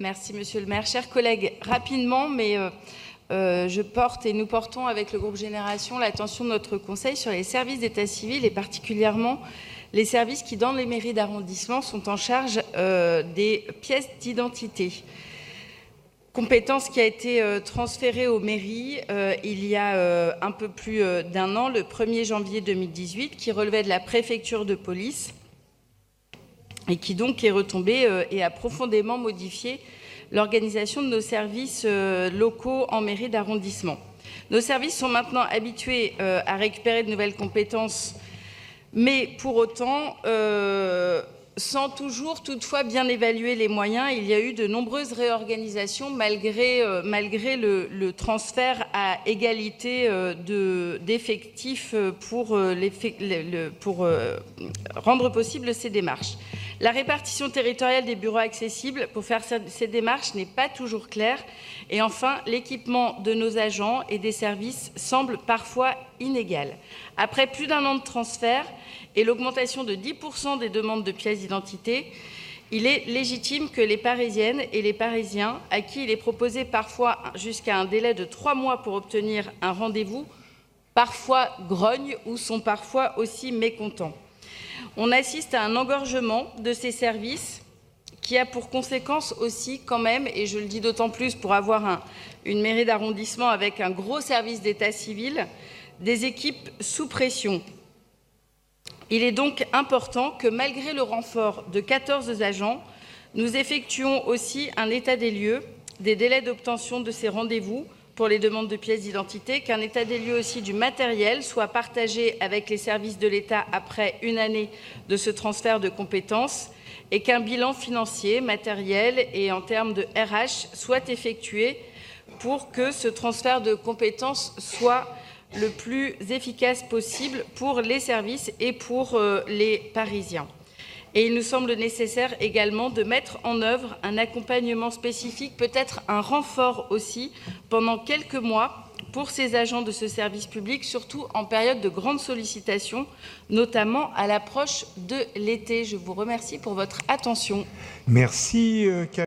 Merci, Monsieur le maire. Chers collègues, rapidement, mais je porte et nous portons avec le groupe Génération l'attention de notre Conseil sur les services d'état civil et particulièrement les services qui, dans les mairies d'arrondissement, sont en charge des pièces d'identité. Compétence qui a été transférée aux mairies il y a un peu plus d'un an, le 1er janvier 2018, qui relevait de la préfecture de police et qui donc est retombée et a profondément modifié l'organisation de nos services locaux en mairie d'arrondissement. Nos services sont maintenant habitués à récupérer de nouvelles compétences, mais pour autant, sans toujours toutefois bien évaluer les moyens. Il y a eu de nombreuses réorganisations malgré le transfert à égalité d'effectifs pour rendre possible ces démarches. La répartition territoriale des bureaux accessibles pour faire ces démarches n'est pas toujours claire. Et enfin, l'équipement de nos agents et des services semble parfois inégal. Après plus d'un an de transfert et l'augmentation de 10% des demandes de pièces d'identité, il est légitime que les Parisiennes et les Parisiens, à qui il est proposé parfois jusqu'à un délai de 3 mois pour obtenir un rendez-vous, parfois grognent ou sont parfois aussi mécontents. On assiste à un engorgement de ces services qui a pour conséquence aussi quand même, et je le dis d'autant plus pour avoir une mairie d'arrondissement avec un gros service d'état civil, des équipes sous pression. Il est donc important que malgré le renfort de 14 agents, nous effectuons aussi un état des lieux, des délais d'obtention de ces rendez-vous pour les demandes de pièces d'identité, qu'un état des lieux aussi du matériel soit partagé avec les services de l'État après une année de ce transfert de compétences et qu'un bilan financier, matériel et en termes de RH soit effectué pour que ce transfert de compétences soit le plus efficace possible pour les services et pour les Parisiens. Et il nous semble nécessaire également de mettre en œuvre un accompagnement spécifique, peut-être un renfort aussi, pendant quelques mois pour ces agents de ce service public, surtout en période de grande sollicitation, notamment à l'approche de l'été. Je vous remercie pour votre attention. Merci.